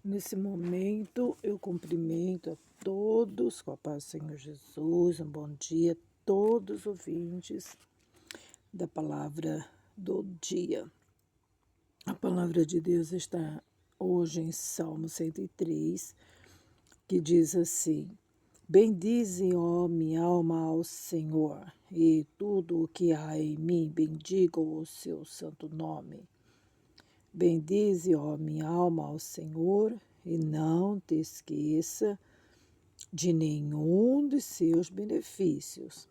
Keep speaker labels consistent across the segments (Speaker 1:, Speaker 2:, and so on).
Speaker 1: Nesse momento, eu cumprimento a todos com a paz do Senhor Jesus. Um bom dia a todos os ouvintes da palavra do dia. A palavra de Deus está hoje em Salmo 103, que diz assim: Bendize, ó minha alma, ao Senhor, e tudo o que há em mim, bendiga o seu santo nome. Bendize, ó minha alma, ao Senhor, e não te esqueça de nenhum de seus benefícios.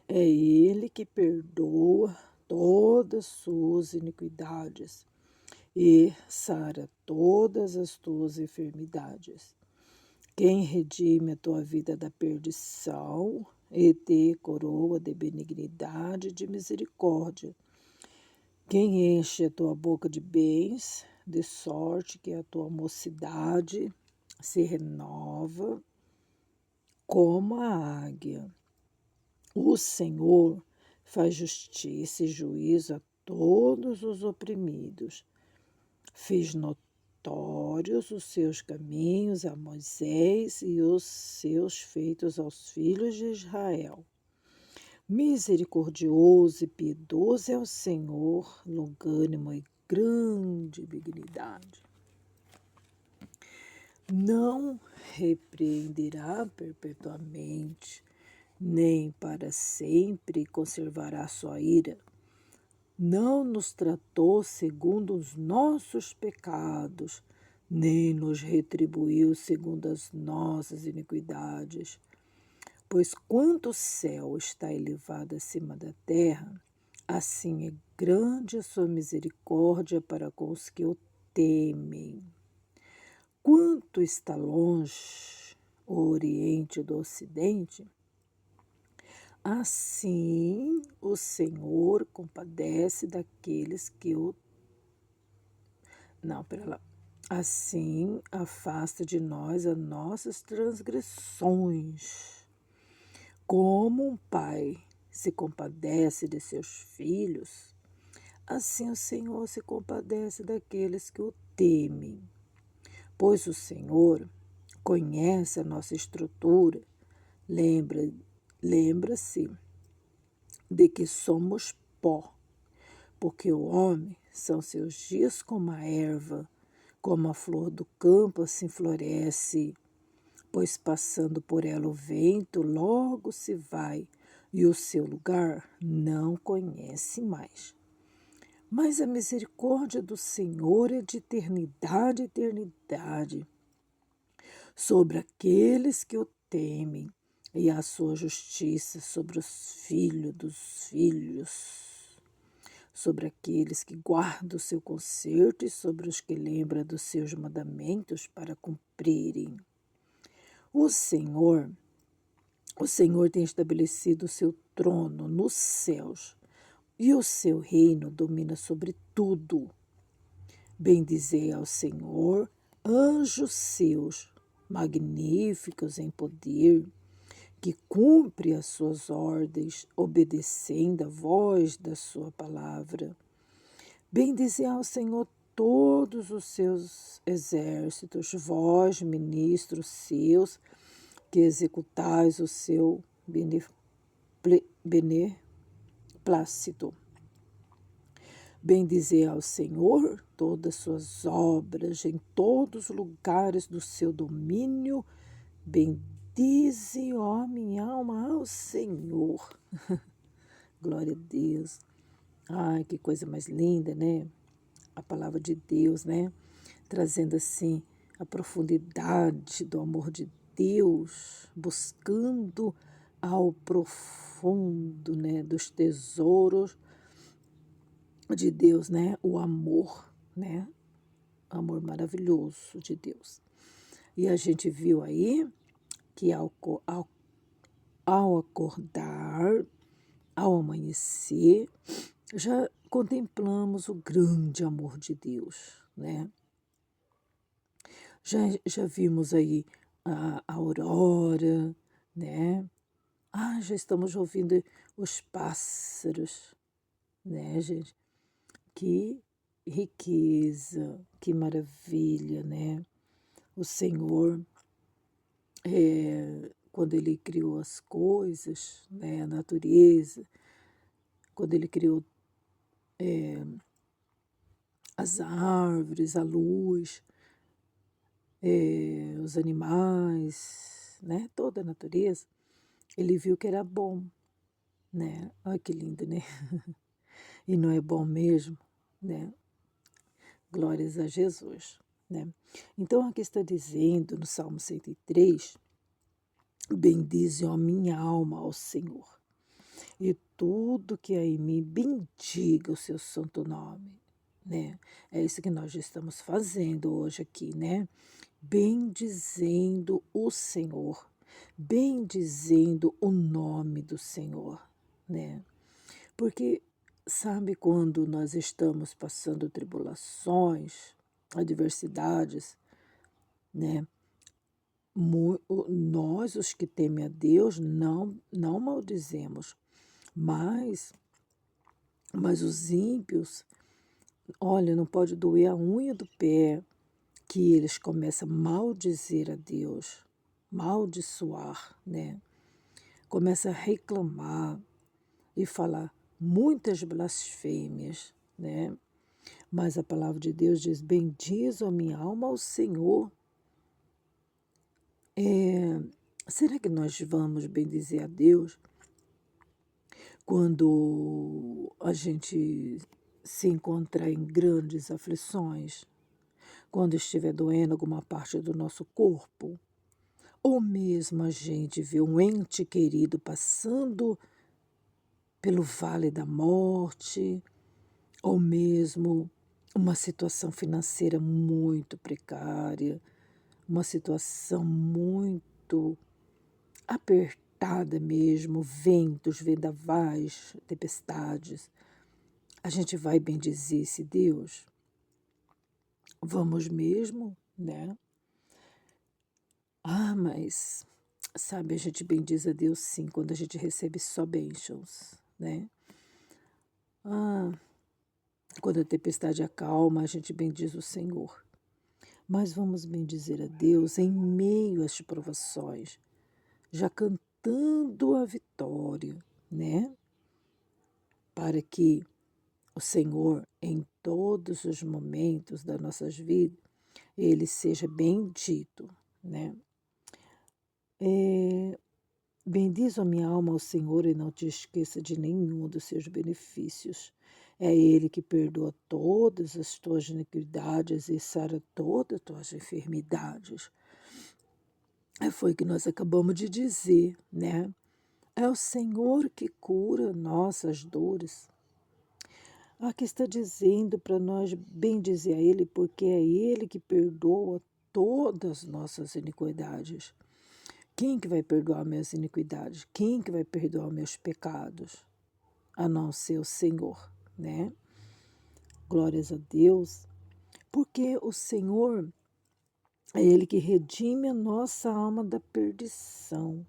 Speaker 1: É Ele que perdoa todas suas iniquidades e sara todas as tuas enfermidades. Quem redime a tua vida da perdição e te coroa de benignidade e de misericórdia. Quem enche a tua boca de bens, de sorte que a tua mocidade se renova como a águia. O Senhor faz justiça e juízo a todos os oprimidos. Fez notórios os seus caminhos a Moisés e os seus feitos aos filhos de Israel. Misericordioso e piedoso é o Senhor, longânimo e grande benignidade. Não repreenderá perpetuamente, nem para sempre conservará sua ira. Não nos tratou segundo os nossos pecados, nem nos retribuiu segundo as nossas iniquidades. Pois quanto o céu está elevado acima da terra, assim é grande a sua misericórdia para com os que o temem. Quanto está longe o Oriente do Ocidente, assim o Senhor compadece daqueles que o... Não, pera lá. Assim afasta de nós as nossas transgressões. Como um pai se compadece de seus filhos, assim o Senhor se compadece daqueles que o temem. Pois o Senhor conhece a nossa estrutura, lembra-se de que somos pó, porque o homem são seus dias como a erva, como a flor do campo assim floresce, pois passando por ela o vento logo se vai, e o seu lugar não conhece mais. Mas a misericórdia do Senhor é de eternidade a eternidade sobre aqueles que o temem, e a sua justiça sobre os filhos dos filhos, sobre aqueles que guardam o seu conserto e sobre os que lembram dos seus mandamentos para cumprirem. O Senhor tem estabelecido o seu trono nos céus e o seu reino domina sobre tudo. Bendizei ao Senhor, anjos seus, magníficos em poder, que cumpre as suas ordens, obedecendo a voz da sua palavra. Bendizei ao Senhor todos os seus exércitos, vós, ministros seus, que executais o seu beneplácito. Bendizei ao Senhor todas as suas obras, em todos os lugares do seu domínio. Bendize, ó minha alma, ao Senhor. Glória a Deus. Ai, que coisa mais linda, né? A palavra de Deus, né? Trazendo assim a profundidade do amor de Deus, buscando ao profundo, né, dos tesouros de Deus, né? O amor, né? Amor maravilhoso de Deus. E a gente viu aí que ao acordar, ao amanhecer, já contemplamos o grande amor de Deus, né? Já vimos aí a aurora, né? Já estamos ouvindo os pássaros, né, gente? Que riqueza, que maravilha, né? O Senhor, quando Ele criou as coisas, né? A natureza, quando Ele criou as árvores, a luz, os animais, né? Toda a natureza, Ele viu que era bom, né? Olha que lindo, né? E não é bom mesmo, né? Glórias a Jesus, né? Então aqui está dizendo no Salmo 103, bendize a minha alma ao Senhor, e tudo que há em mim bendiga o seu santo nome, né? É isso que nós já estamos fazendo hoje aqui, né? Bendizendo o Senhor, bendizendo o nome do Senhor, né? Porque sabe quando nós estamos passando tribulações, adversidades, né? Nós, os que temem a Deus, não maldizemos, mas, mas os ímpios, olha, não pode doer a unha do pé, que eles começam a maldizer a Deus, maldiçoar, né? Começa a reclamar e falar muitas blasfêmias, né? Mas a palavra de Deus diz: bendiz a minha alma ao Senhor. Será que nós vamos bendizer a Deus quando a gente se encontrar em grandes aflições? Quando estiver doendo alguma parte do nosso corpo? Ou mesmo a gente vê um ente querido passando pelo vale da morte, ou mesmo uma situação financeira muito precária, uma situação muito apertada mesmo, ventos, vendavais, tempestades. A gente vai bendizer esse Deus? Vamos mesmo, né? Ah, mas, sabe, a gente bendiz a Deus sim, quando a gente recebe só bênçãos, né? Ah, quando a tempestade acalma, a gente bendiz o Senhor. Mas vamos bendizer a Deus em meio às provações, já cantando a vitória, né? Para que o Senhor, em todos os momentos das nossas vidas, Ele seja bendito, né? Bendiz a minha alma ao Senhor e não te esqueça de nenhum dos seus benefícios. É Ele que perdoa todas as tuas iniquidades e sara todas as tuas enfermidades. Foi o que nós acabamos de dizer, né? É o Senhor que cura nossas dores. Aqui está dizendo para nós bendizer a Ele, porque é Ele que perdoa todas as nossas iniquidades. Quem que vai perdoar minhas iniquidades? Quem que vai perdoar meus pecados? A não ser o Senhor, né? Glórias a Deus. Porque o Senhor é Ele que redime a nossa alma da perdição.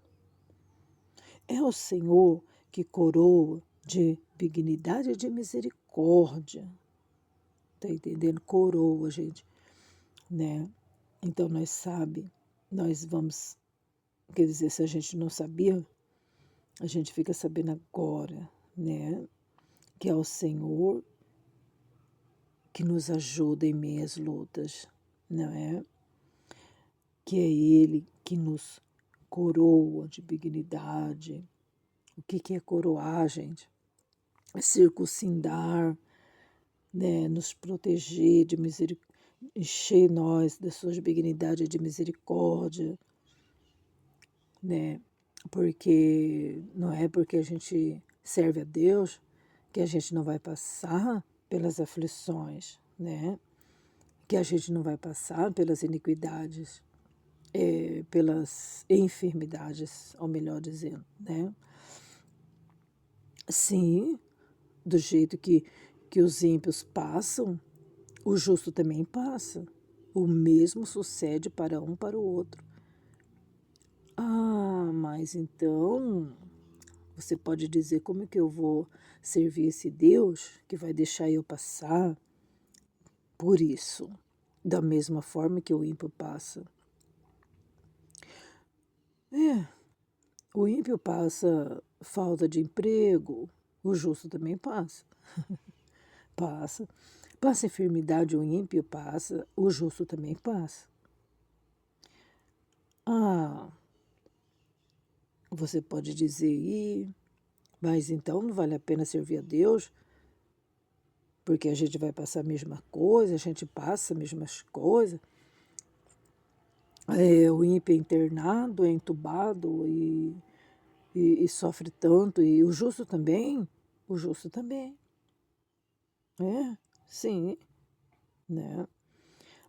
Speaker 1: É o Senhor que coroa de benignidade e de misericórdia. Tá entendendo? Coroa, gente, né? Então nós vamos, quer dizer, se a gente não sabia, a gente fica sabendo agora, né? Que é o Senhor que nos ajuda em meias lutas, não é? Que é Ele que nos coroa de dignidade. O que é coroar, gente? É circuncindar, né? Nos proteger de misericórdia, encher nós da sua benignidade e de misericórdia, né? Porque não é porque a gente serve a Deus que a gente não vai passar pelas aflições, né? Que a gente não vai passar pelas iniquidades, pelas enfermidades, ou melhor dizendo, né? Sim, do jeito que os ímpios passam, o justo também passa. O mesmo sucede para um para o outro. Ah, mas então você pode dizer como é que eu vou servir esse Deus que vai deixar eu passar por isso, da mesma forma que o ímpio passa. O ímpio passa falta de emprego, o justo também passa. Passa. Passa enfermidade, o ímpio passa, o justo também passa. Ah, você pode dizer, mas então não vale a pena servir a Deus, porque a gente vai passar a mesma coisa, a gente passa as mesmas coisas. O ímpio é internado, é entubado e sofre tanto, e o justo também, o justo também. Sim, né?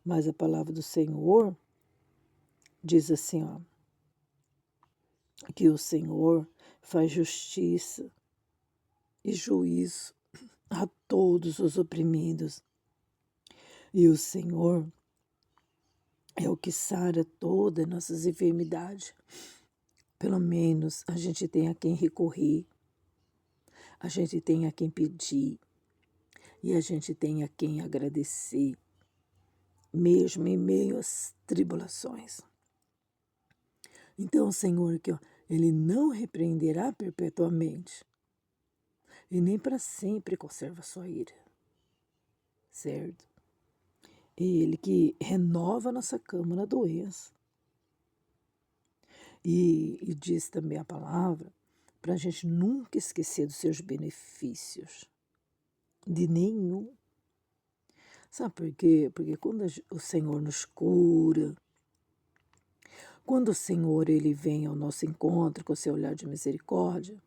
Speaker 1: Mas a palavra do Senhor diz assim, ó, que o Senhor faz justiça e juízo a todos os oprimidos. E o Senhor é o que sara todas as nossas enfermidades. Pelo menos a gente tem a quem recorrer, a gente tem a quem pedir e a gente tem a quem agradecer, mesmo em meio às tribulações. Então, o Senhor, Ele não repreenderá perpetuamente e nem para sempre conserva sua ira, certo? É Ele que renova a nossa cama na doença. E diz também a palavra para a gente nunca esquecer dos seus benefícios, de nenhum. Sabe por quê? Porque quando o Senhor nos cura, quando o Senhor ele vem ao nosso encontro com o seu olhar de misericórdia,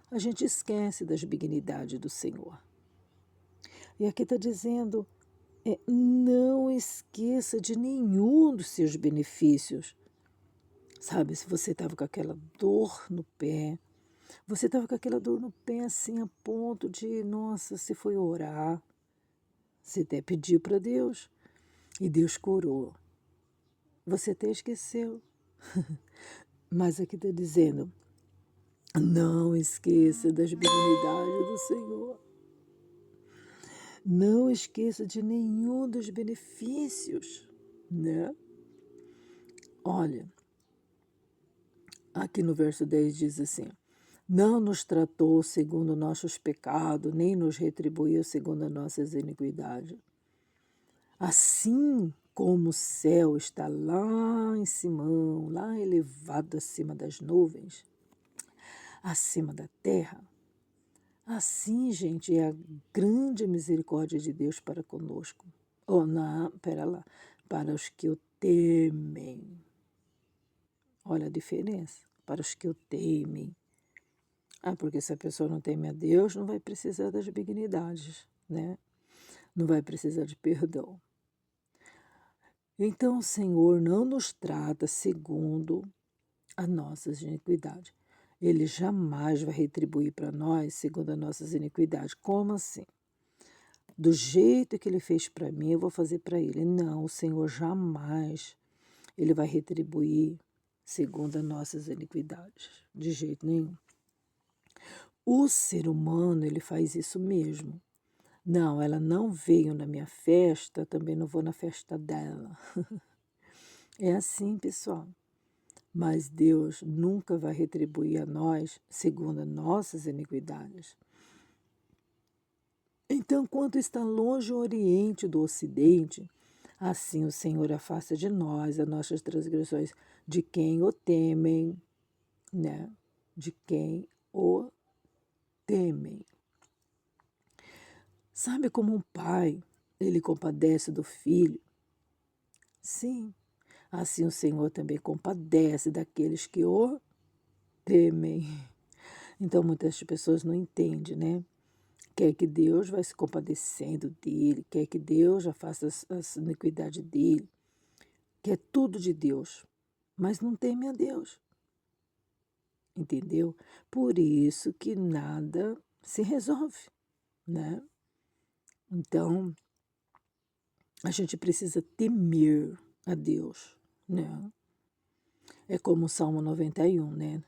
Speaker 1: a gente esquece das benignidades do Senhor. E aqui está dizendo, não esqueça de nenhum dos seus benefícios. Sabe, se você estava com aquela dor no pé, você estava com aquela dor no pé assim a ponto de, nossa, você foi orar, você até pediu para Deus e Deus curou. Você até esqueceu. Mas aqui está dizendo, não esqueça das benignidades do Senhor. Não esqueça de nenhum dos benefícios, né? Olha, aqui no verso 10 diz assim, não nos tratou segundo nossos pecados, nem nos retribuiu segundo as nossas iniquidades. Assim como o céu está lá em cima, lá elevado acima das nuvens, acima da terra, assim, gente, é a grande misericórdia de Deus para conosco. Pera lá, para os que o temem. Olha a diferença, para os que o temem. Porque se a pessoa não teme a Deus, não vai precisar das benignidades, né? Não vai precisar de perdão. Então o Senhor não nos trata segundo as nossas iniquidades. Ele jamais vai retribuir para nós segundo as nossas iniquidades. Como assim? Do jeito que ele fez para mim, eu vou fazer para ele. Não, o Senhor jamais ele vai retribuir segundo as nossas iniquidades. De jeito nenhum. O ser humano, ele faz isso mesmo. Não, ela não veio na minha festa, também não vou na festa dela. É assim, pessoal. Mas Deus nunca vai retribuir a nós segundo as nossas iniquidades. Então, quanto está longe o Oriente do Ocidente, assim o Senhor afasta de nós as nossas transgressões, de quem o temem, né? De quem o temem. Sabe como um pai, ele compadece do filho? Sim, assim o Senhor também compadece daqueles que o temem. Então muitas pessoas não entendem, né? Quer que Deus vai se compadecendo dele, quer que Deus já faça as iniquidades dele, quer tudo de Deus, mas não teme a Deus. Entendeu? Por isso que nada se resolve, né? Então, a gente precisa temer a Deus, né? É como o Salmo 91, né?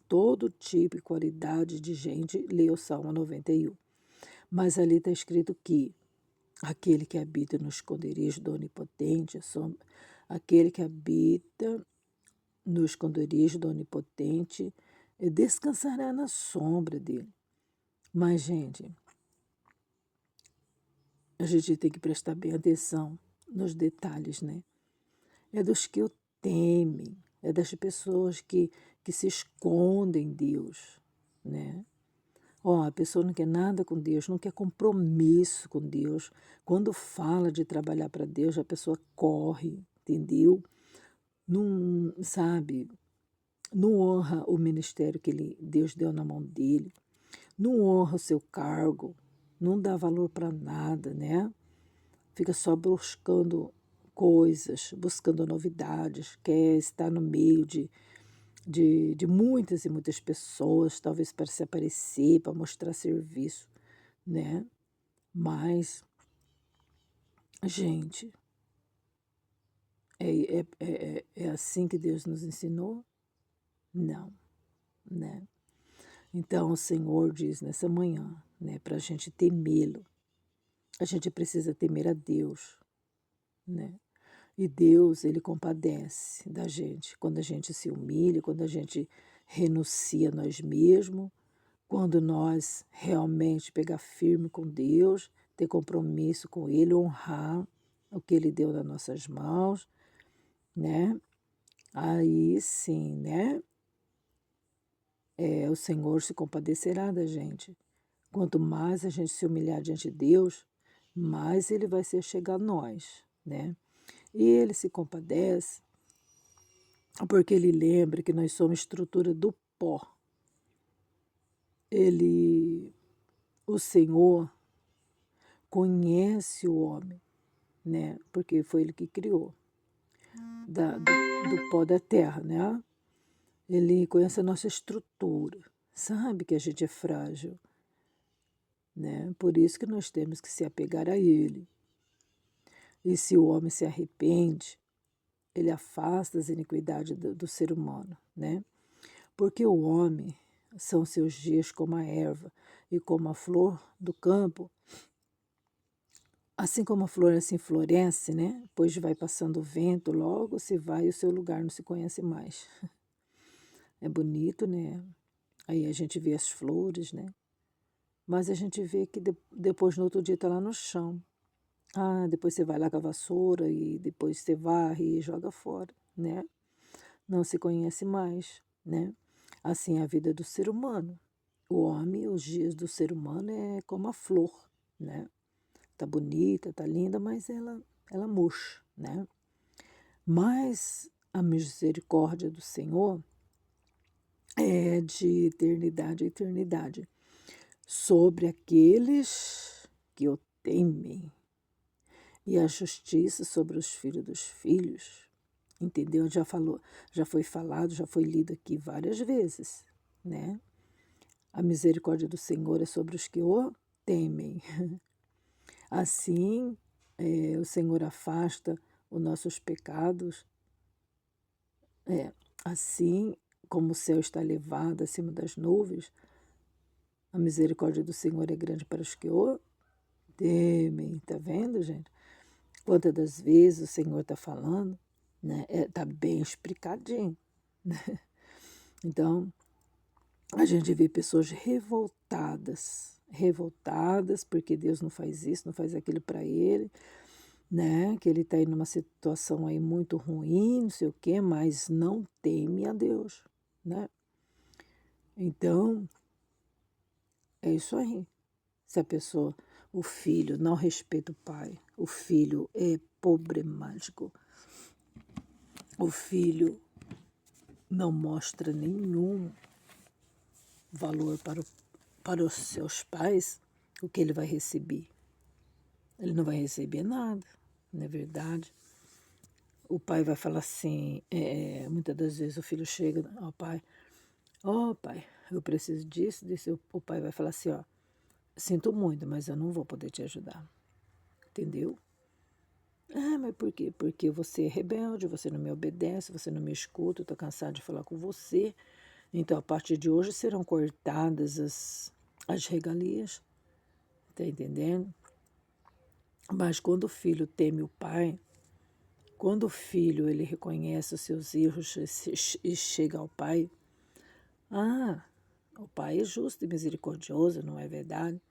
Speaker 1: Todo tipo e qualidade de gente lê o Salmo 91. Mas ali está escrito que aquele que habita no esconderijo do Onipotente, aquele que habita no esconderijo do Onipotente, descansará na sombra dele. Mas, gente, a gente tem que prestar bem atenção nos detalhes, né? É dos que o temem, é das pessoas que se escondem em Deus, né? Ó, a pessoa não quer nada com Deus, não quer compromisso com Deus. Quando fala de trabalhar para Deus, a pessoa corre, entendeu? Não, sabe, não honra o ministério que Deus deu na mão dele, não honra o seu cargo, não dá valor para nada, né? Fica só buscando coisas, buscando novidades, quer estar no meio de muitas e muitas pessoas, talvez para se aparecer, para mostrar serviço, né? Mas, gente, é assim que Deus nos ensinou? Não, né? Então o Senhor diz nessa manhã, né, para a gente temê-lo, a gente precisa temer a Deus, né? E Deus, Ele compadece da gente quando a gente se humilha, quando a gente renuncia a nós mesmos, quando nós realmente pegar firme com Deus, ter compromisso com Ele, honrar o que Ele deu nas nossas mãos, né? Aí sim, né? O Senhor se compadecerá da gente. Quanto mais a gente se humilhar diante de Deus, mais Ele vai se chegar a nós, né? E Ele se compadece porque Ele lembra que nós somos estrutura do pó. O Senhor, conhece o homem, né? Porque foi Ele que criou do pó da terra, né? Ele conhece a nossa estrutura, sabe que a gente é frágil, né? Por isso que nós temos que se apegar a Ele. E se o homem se arrepende, ele afasta as iniquidades do ser humano, né? Porque o homem são seus dias como a erva e como a flor do campo. Assim como a flor assim floresce, né? Pois vai passando o vento, logo se vai e o seu lugar não se conhece mais. É bonito, né? Aí a gente vê as flores, né? Mas a gente vê que depois no outro dia está lá no chão. Ah, depois você vai lá com a vassoura e depois você varre e joga fora, né? Não se conhece mais, né? Assim é a vida do ser humano. O homem, os dias do ser humano é como a flor, né? Tá bonita, tá linda, mas ela murcha, né? Mas a misericórdia do Senhor é de eternidade a eternidade sobre aqueles que o temem e a justiça sobre os filhos dos filhos. Entendeu? Já foi falado, já foi lido aqui várias vezes, né? A misericórdia do Senhor é sobre os que o temem. Assim, o Senhor afasta os nossos pecados. Assim como o céu está elevado acima das nuvens, a misericórdia do Senhor é grande para os que o temem. Tá vendo, gente? Quantas das vezes o Senhor está falando, né? Tá bem explicadinho. Então, a gente vê pessoas revoltadas porque Deus não faz isso, não faz aquilo para ele, né? Que ele está em uma situação aí muito ruim, não sei o quê, mas não teme a Deus, né? Então, é isso aí. Se a pessoa, o filho não respeita o pai, o filho é problemático, o filho não mostra nenhum valor para os seus pais, o que ele vai receber? Ele não vai receber nada, não é verdade? O pai vai falar assim, muitas das vezes o filho chega ao pai, pai, eu preciso disso, disso. O pai vai falar assim, sinto muito, mas eu não vou poder te ajudar. Entendeu? Mas por quê? Porque você é rebelde, você não me obedece, você não me escuta, eu estou cansado de falar com você. Então, a partir de hoje serão cortadas as regalias, tá entendendo? Mas quando o filho teme o pai, quando o filho ele reconhece os seus erros e chega ao pai, ah, o pai é justo e misericordioso, não é verdade?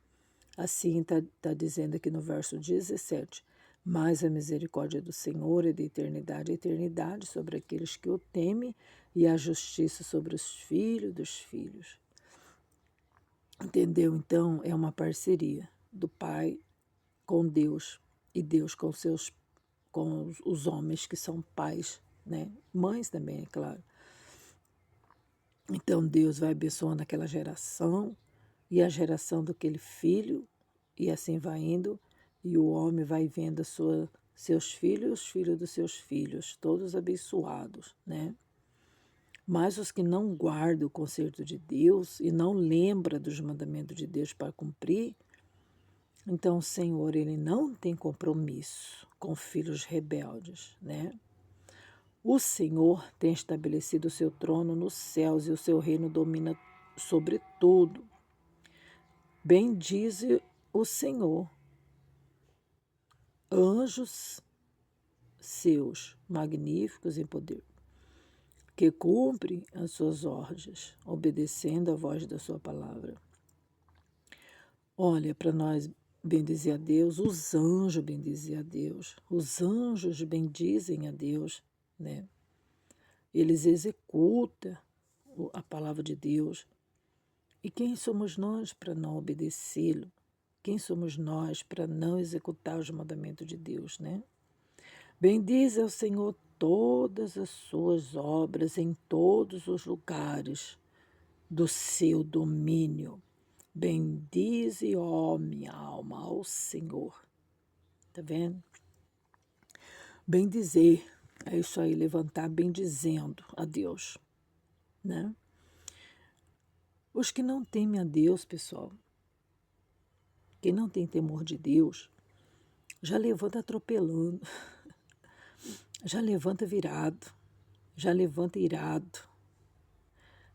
Speaker 1: Assim está dizendo aqui no verso 17. Mas a misericórdia do Senhor é de eternidade a eternidade sobre aqueles que o temem e a justiça sobre os filhos dos filhos. Entendeu? Então, é uma parceria do Pai com Deus e Deus com os homens que são pais, né? Mães também, é claro. Então, Deus vai abençoando aquela geração e a geração daquele filho, e assim vai indo, e o homem vai vendo seus filhos, os filhos dos seus filhos, todos abençoados, né? Mas os que não guardam o conserto de Deus e não lembram dos mandamentos de Deus para cumprir, então o Senhor ele não tem compromisso com filhos rebeldes, né? O Senhor tem estabelecido o seu trono nos céus e o seu reino domina sobre tudo. Bendize o Senhor, anjos seus magníficos em poder, que cumprem as suas ordens, obedecendo a voz da sua palavra. Olha, para nós bendizer a Deus, os anjos bendizem a Deus, os anjos bendizem a Deus, né? Eles executam a palavra de Deus. E quem somos nós para não obedecê-lo? Quem somos nós para não executar os mandamentos de Deus, né? Bendize ao Senhor todas as suas obras em todos os lugares do seu domínio. Bendize, ó minha alma, ao Senhor. Tá vendo? Bendizer, é isso aí, levantar bendizendo a Deus, né? Os que não temem a Deus, pessoal, quem não tem temor de Deus, já levanta atropelando, já levanta virado, já levanta irado,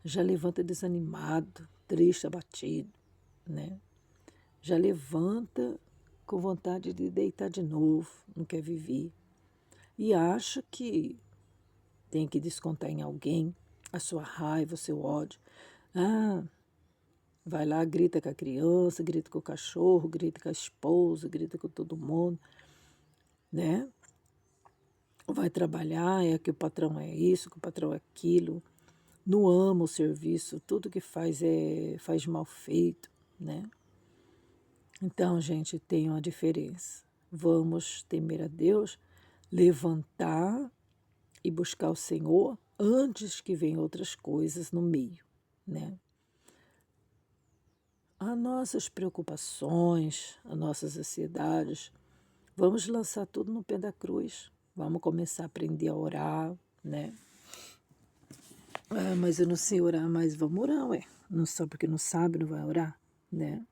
Speaker 1: já levanta desanimado, triste, abatido, né? Já levanta com vontade de deitar de novo, não quer viver. E acha que tem que descontar em alguém a sua raiva, o seu ódio. Ah, vai lá, grita com a criança, grita com o cachorro, grita com a esposa, grita com todo mundo, né? Vai trabalhar, é que o patrão é isso, que o patrão é aquilo. Não ama o serviço, tudo que faz mal feito, né? Então, gente, tem uma diferença. Vamos temer a Deus, levantar e buscar o Senhor antes que venham outras coisas no meio, né? As nossas preocupações, as nossas ansiedades, vamos lançar tudo no pé da cruz. Vamos começar a aprender a orar, né? Ah, mas eu não sei orar, mas vamos orar, ué. Não só porque não sabe, não vai orar, né?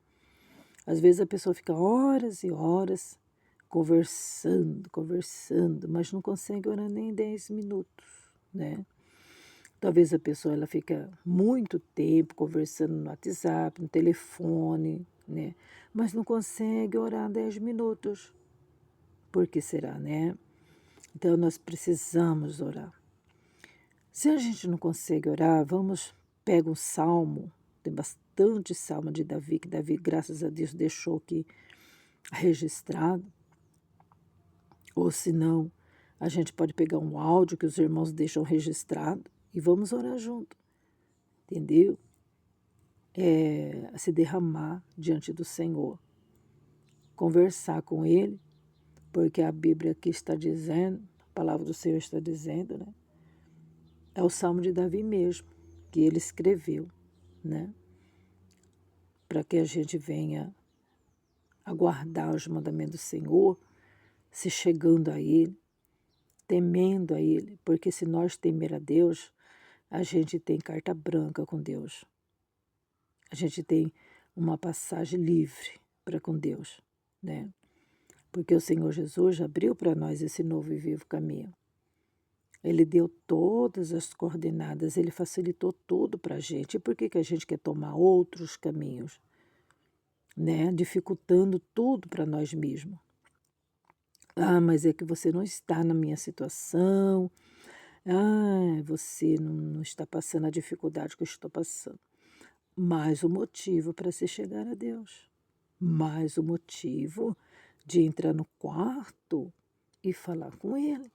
Speaker 1: Às vezes a pessoa fica horas e horas conversando, mas não consegue orar nem 10 minutos, né? Talvez a pessoa ela fica muito tempo conversando no WhatsApp, no telefone, né? Mas não consegue orar 10 minutos. Por que será, né? Então nós precisamos orar. Se a gente não consegue orar, pega um salmo, tem bastante salmo de Davi, que Davi, graças a Deus, deixou aqui registrado. Ou se não, a gente pode pegar um áudio que os irmãos deixam registrado e vamos orar junto, entendeu? Se derramar diante do Senhor, conversar com Ele, porque a Bíblia aqui está dizendo, a palavra do Senhor está dizendo, né? É o Salmo de Davi mesmo, que ele escreveu, né? Para que a gente venha aguardar os mandamentos do Senhor, se chegando a Ele, temendo a Ele, porque se nós temer a Deus, a gente tem carta branca com Deus. A gente tem uma passagem livre para com Deus, né? Porque o Senhor Jesus já abriu para nós esse novo e vivo caminho. Ele deu todas as coordenadas, ele facilitou tudo para a gente. E por que a gente quer tomar outros caminhos, né? Dificultando tudo para nós mesmos. Ah, mas é que você não está na minha situação. Ah, você não está passando a dificuldade que eu estou passando. Mais um motivo para se chegar a Deus. Mais um motivo de entrar no quarto e falar com Ele,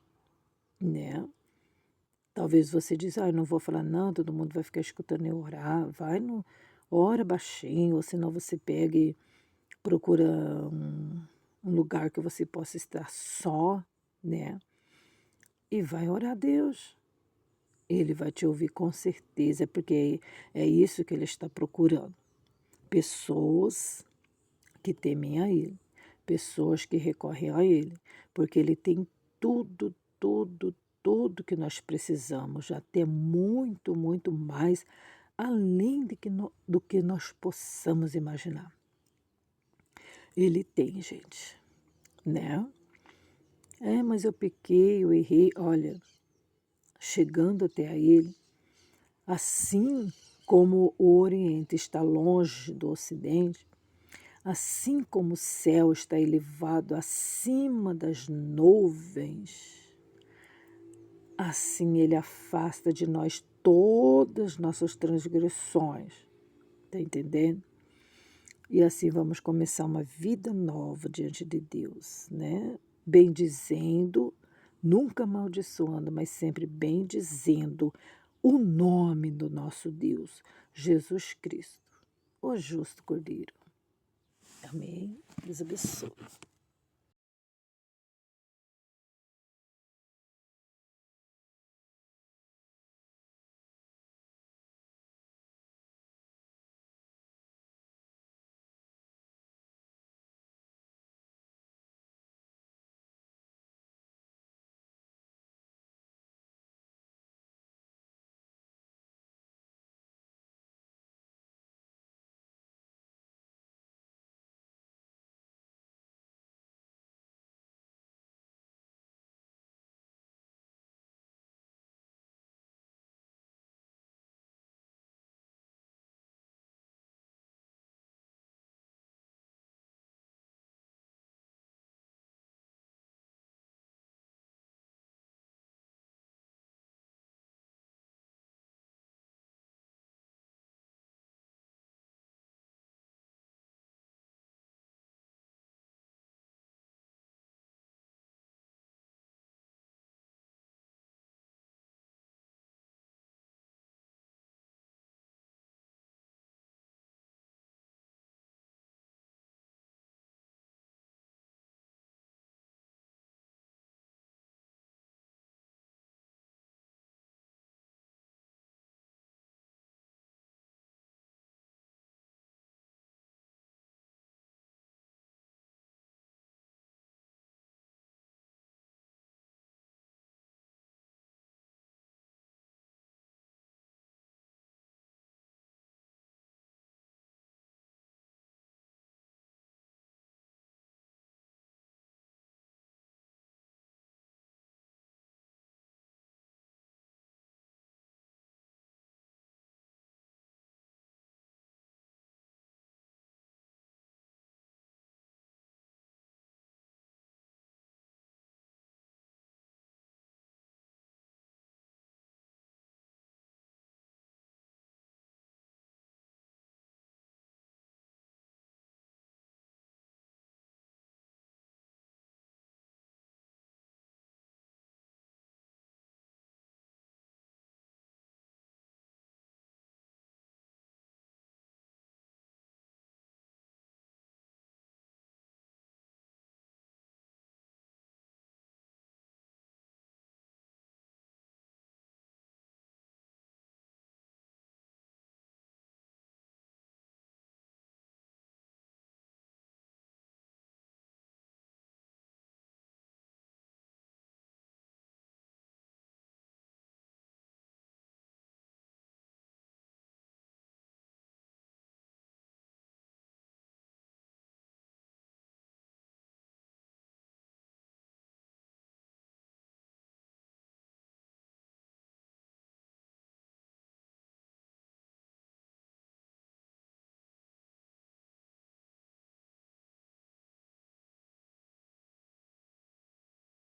Speaker 1: né? Talvez você diz, ah, eu não vou falar não, todo mundo vai ficar escutando eu orar. Vai no, ora baixinho, ou senão você pega e procura um lugar que você possa estar só, né? E vai orar a Deus. Ele vai te ouvir com certeza, porque é isso que ele está procurando. Pessoas que temem a Ele, pessoas que recorrem a Ele, porque Ele tem tudo, tudo, tudo que nós precisamos, até muito, muito mais, além do que nós possamos imaginar. Ele tem, gente, né? É, mas eu pequei, eu errei. Olha, chegando até a Ele, assim como o Oriente está longe do Ocidente, assim como o céu está elevado acima das nuvens, assim Ele afasta de nós todas as nossas transgressões. Está entendendo? E assim vamos começar uma vida nova diante de Deus, né? Bendizendo, nunca amaldiçoando, mas sempre bendizendo o nome do nosso Deus, Jesus Cristo, o justo Cordeiro. Amém. Deus abençoe.